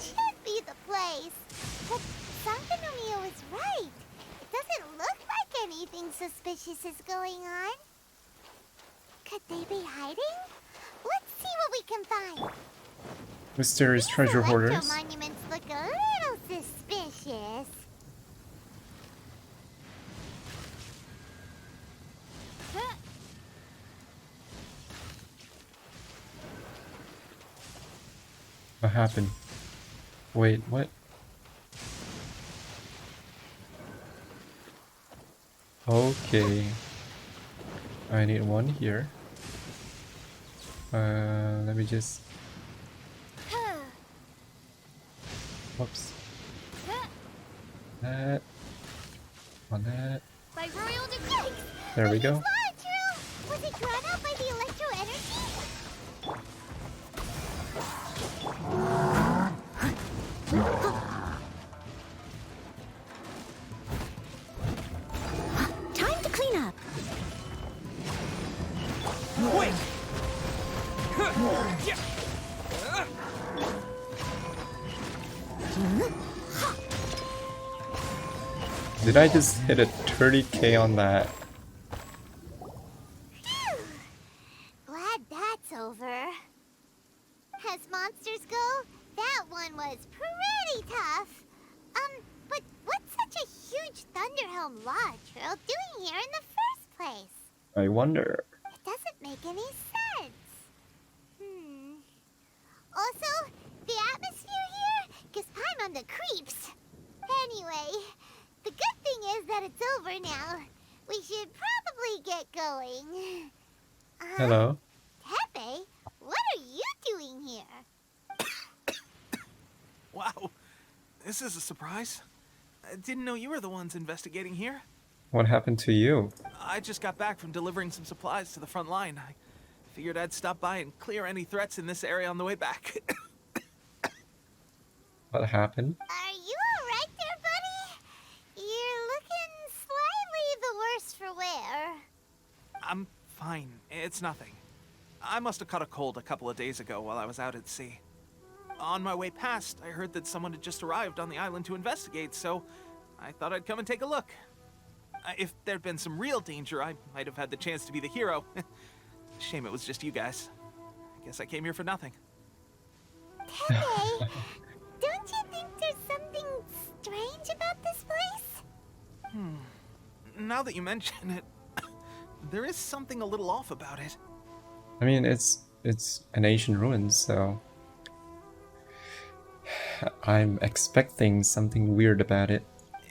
should be the place. But Sankanomiya was right. It doesn't look like anything suspicious is going on. Could they be hiding? Let's see what we can find. Mysterious treasure Electro hoarders. monuments look a little suspicious. What happened? Wait, what? Okay. I need one here. Let me just... Whoops. That. On that. By royal decree. There we go. Was it drawn out by the electro energy? Time to clean up. Wait! Did I just hit a 30k on that? Glad that's over. As monsters go, that one was pretty tough. But what's such a huge Thunderhelm Lodge Trail doing here in the first place? I wonder. It doesn't make any sense. Also, the atmosphere here gives Paimon the creeps. Anyway, the good thing is that it's over now. We should probably get going. Hello. Teppei, what are you doing here? Wow, this is a surprise. I didn't know you were the ones investigating here. What happened to you? I just got back from delivering some supplies to the front line. I figured I'd stop by and clear any threats in this area on the way back. What happened? Are you alright there, buddy? You're looking slightly the worse for wear. I'm fine. It's nothing. I must have caught a cold a couple of days ago while I was out at sea. On my way past, I heard that someone had just arrived on the island to investigate, so I thought I'd come and take a look. If there'd been some real danger, I might have had the chance to be the hero. Shame it was just you guys. I guess I came here for nothing. Teppei, don't you think there's something strange about this place? Now that you mention it, there is something a little off about it. I mean, it's an ancient ruin, so I'm expecting something weird about it.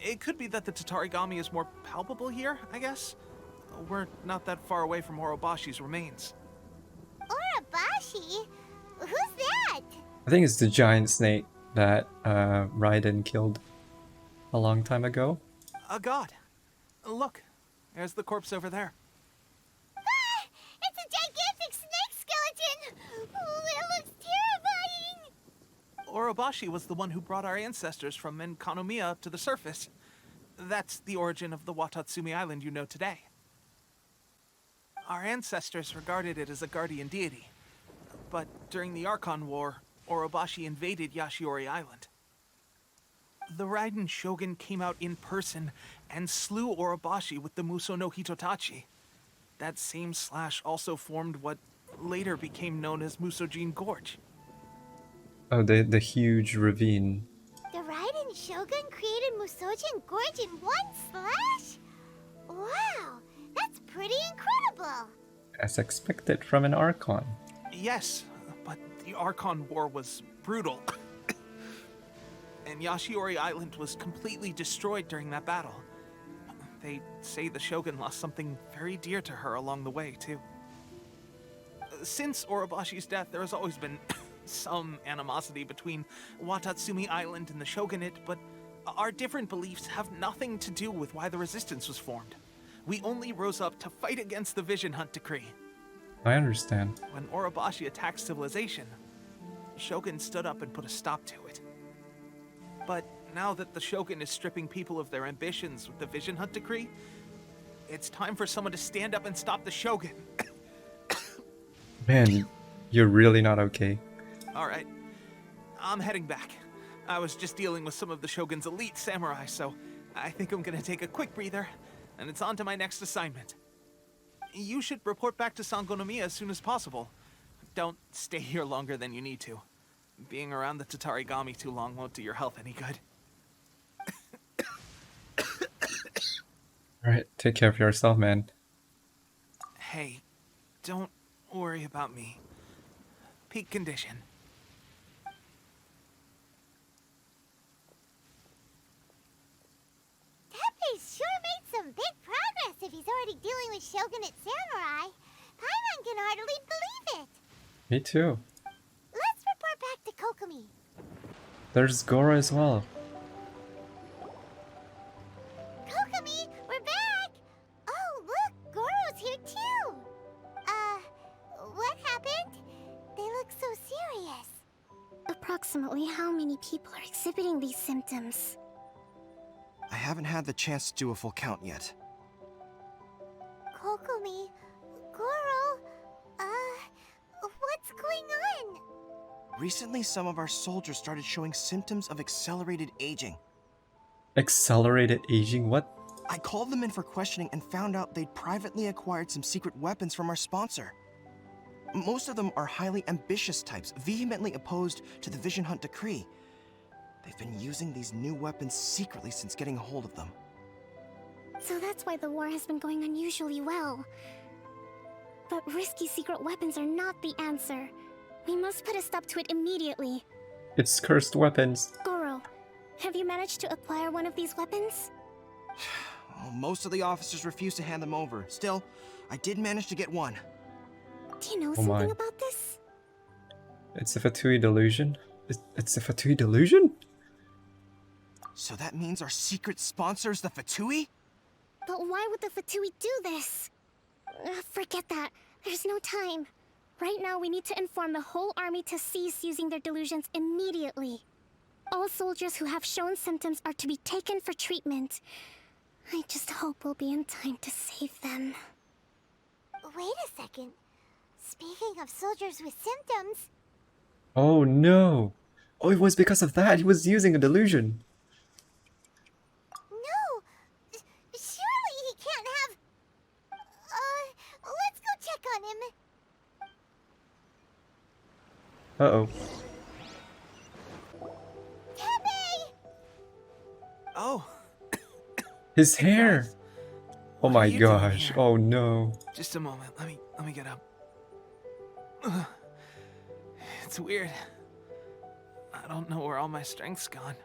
It could be that the Tatarigami is more palpable here, I guess. We're not that far away from Orobashi's remains. Orobashi? Who's that? I think it's the giant snake that Raiden killed a long time ago. A god. Look, there's the corpse over there. Ah! It's a gigantic snake skeleton! Oh, it looks terrifying! Orobashi was the one who brought our ancestors from Enkanomiya to the surface. That's the origin of the Watatsumi Island you know today. Our ancestors regarded it as a guardian deity. But during the Archon War, Orobashi invaded Yashiori Island. The Raiden Shogun came out in person and slew Orobashi with the Muso no Hitotachi. That same slash also formed what later became known as Musojin Gorge. Oh, the huge ravine. The Raiden Shogun created Musojin Gorge in one slash? Wow, that's pretty incredible! As expected from an Archon. Yes, but the Archon War was brutal. And Yashiori Island was completely destroyed during that battle. They say the Shogun lost something very dear to her along the way, too. Since Orobashi's death, there has always been some animosity between Watatsumi Island and the Shogunate, but our different beliefs have nothing to do with why the resistance was formed. We only rose up to fight against the Vision Hunt Decree. I understand. When Orobashi attacked civilization, Shogun stood up and put a stop to it. But now that the Shogun is stripping people of their ambitions with the Vision Hunt Decree, it's time for someone to stand up and stop the Shogun. Man, you're really not okay. All right, I'm heading back. I was just dealing with some of the Shogun's elite samurai, so I think I'm gonna take a quick breather, and it's on to my next assignment. You should report back to Sangonomiya as soon as possible. Don't stay here longer than you need to. Being around the Tatarigami too long won't do your health any good. Alright, take care of yourself, man. Hey, don't worry about me. Peak condition. Teppei's sure made some big progress if he's already dealing with Shogunate samurai. Paimon can hardly believe it. Me too. Let's report back to Kokomi. There's Goro as well. Kokomi, we're back! Oh, look, Goro's here too! What happened? They look so serious. Approximately how many people are exhibiting these symptoms? I haven't had the chance to do a full count yet. Kokomi, Goro, what's going on? Recently, some of our soldiers started showing symptoms of accelerated aging. Accelerated aging? What? I called them in for questioning and found out they'd privately acquired some secret weapons from our sponsor. Most of them are highly ambitious types, vehemently opposed to the Vision Hunt decree. They've been using these new weapons secretly since getting a hold of them. So that's why the war has been going unusually well. But risky secret weapons are not the answer. We must put a stop to it immediately. It's cursed weapons. Goro, have you managed to acquire one of these weapons? Well, most of the officers refused to hand them over. Still, I did manage to get one. Do you know Oh my. something about this? It's a Fatui delusion? It's a Fatui delusion? So that means our secret sponsor is the Fatui? But why would the Fatui do this? Forget that. There's no time. Right now, we need to inform the whole army to cease using their delusions immediately. All soldiers who have shown symptoms are to be taken for treatment. I just hope we'll be in time to save them. Wait a second. Speaking of soldiers with symptoms, Oh no! Oh, it was because of that! He was using a delusion! no! Surely he can't have... let's go check on him. Uh-oh. Teppei! Oh, His hair! Oh What are my you doing gosh, here? oh no. just a moment. Let me get up. Ugh. It's weird. I don't know where all my strength's gone.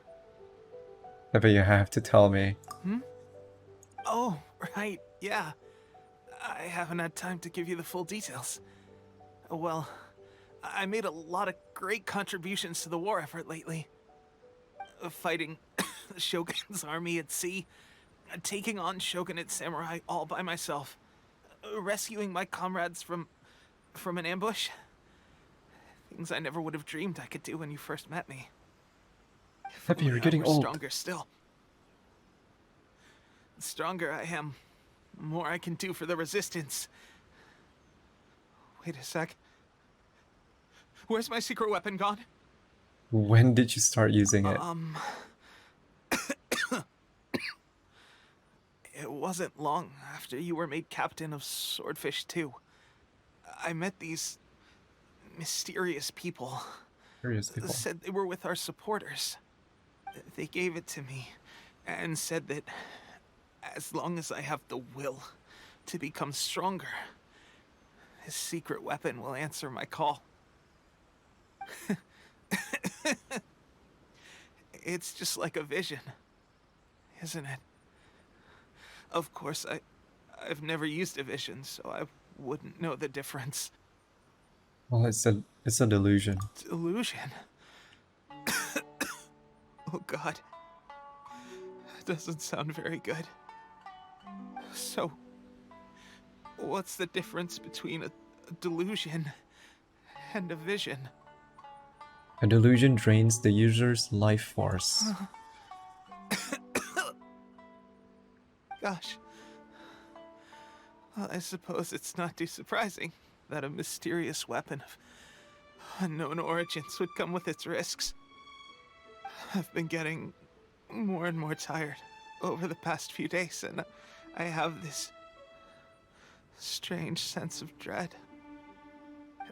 But you have to tell me. Oh, right, yeah. I haven't had time to give you the full details. Well, I made a lot of great contributions to the war effort lately. Fighting the Shogun's army at sea, taking on Shogunate samurai all by myself, rescuing my comrades from an ambush. Things I never would have dreamed I could do when you first met me. If Teppei, you're only I getting were old. Stronger still. The stronger I am, the more I can do for the resistance. Wait a sec. Where's my secret weapon gone? When did you start using it? It wasn't long after you were made captain of Swordfish 2. I met these mysterious people. Curious people. Said they were with our supporters. They gave it to me and said that as long as I have the will to become stronger, his secret weapon will answer my call. It's just like a vision, isn't it? Of course, I've never used a vision, so I wouldn't know the difference. Well, it's a delusion. Delusion? Oh god. That doesn't sound very good. So, what's the difference between a delusion and a vision? A delusion drains the user's life force. Gosh. Well, I suppose it's not too surprising that a mysterious weapon of unknown origins would come with its risks. I've been getting more and more tired over the past few days, and I have this strange sense of dread.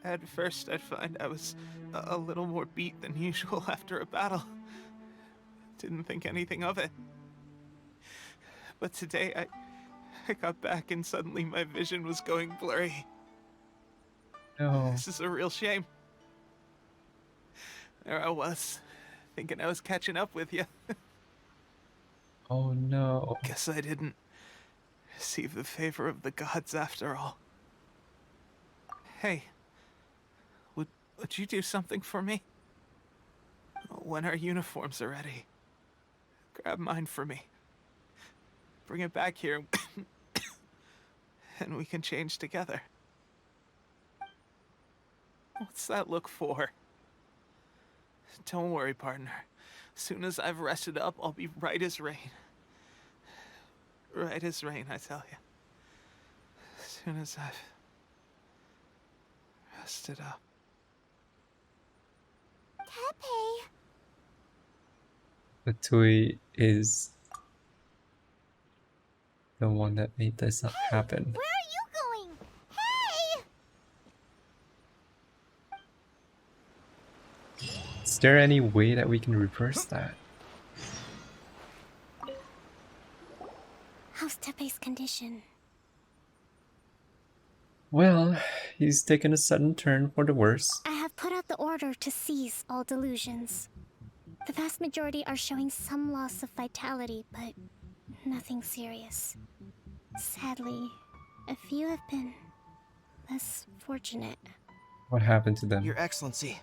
At first, I'd find I was a little more beat than usual after a battle. Didn't think anything of it. But today, I got back and suddenly my vision was going blurry. No. This is a real shame. There I was, thinking I was catching up with you. Oh no. Guess I didn't receive the favor of the gods after all. Hey, would you do something for me? When our uniforms are ready, grab mine for me. Bring it back here, and we can change together. What's that look for? Don't worry, partner. As soon as I've rested up, I'll be right as rain. Right as rain, I tell you. As soon as I've rested up. Teppei. Fatui is the one that made this happen. Where are you going? Hey! Is there any way that we can reverse that? How's Teppei's condition? Well, he's taken a sudden turn for the worse. I have put out the order to seize all delusions. The vast majority are showing some loss of vitality, but nothing serious. Sadly, a few have been less fortunate. What happened to them? Your Excellency,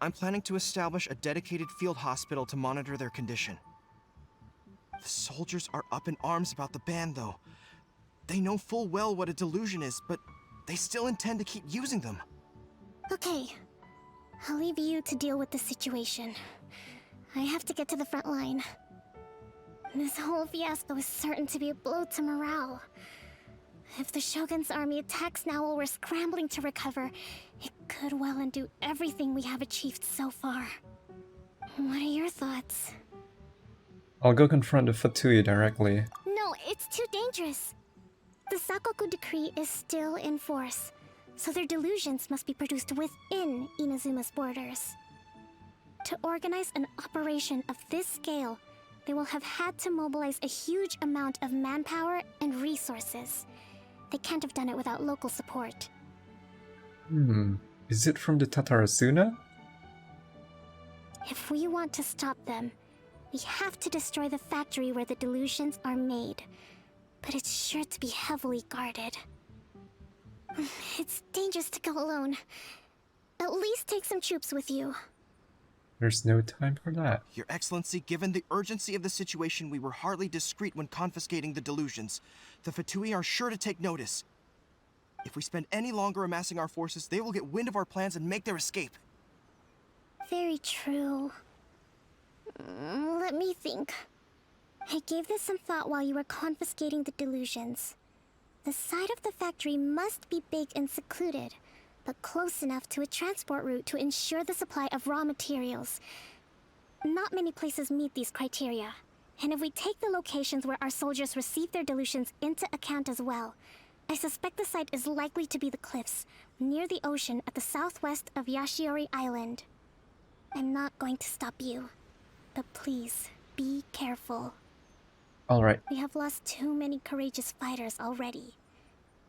I'm planning to establish a dedicated field hospital to monitor their condition. The soldiers are up in arms about the ban, though. They know full well what a delusion is, but they still intend to keep using them. Okay, I'll leave you to deal with the situation. I have to get to the front line. This whole fiasco is certain to be a blow to morale. If the Shogun's army attacks now while we're scrambling to recover, it could well undo everything we have achieved so far. What are your thoughts? I'll go confront the Fatui directly. No, it's too dangerous. The Sakoku decree is still in force, so their delusions must be produced within Inazuma's borders. To organize an operation of this scale, they will have had to mobilize a huge amount of manpower and resources. They can't have done it without local support. Is it from the Tatarasuna? If we want to stop them, we have to destroy the factory where the delusions are made. But it's sure to be heavily guarded. It's dangerous to go alone. At least take some troops with you. There's no time for that. Your Excellency, given the urgency of the situation, we were hardly discreet when confiscating the delusions. The Fatui are sure to take notice. If we spend any longer amassing our forces, they will get wind of our plans and make their escape. Very true. Let me think. I gave this some thought while you were confiscating the delusions. The side of the factory must be big and secluded, but close enough to a transport route to ensure the supply of raw materials. Not many places meet these criteria, and if we take the locations where our soldiers receive their delusions into account as well, I suspect the site is likely to be the cliffs, near the ocean at the southwest of Yashiori Island. I'm not going to stop you, but please, be careful. Alright, We have lost too many courageous fighters already.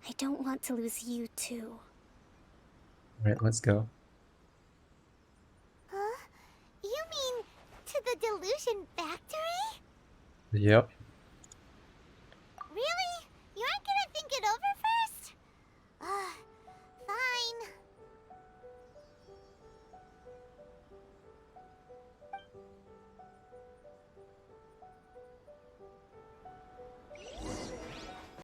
I don't want to lose you too. alright, let's go. Huh? You mean to the delusion factory? Yep.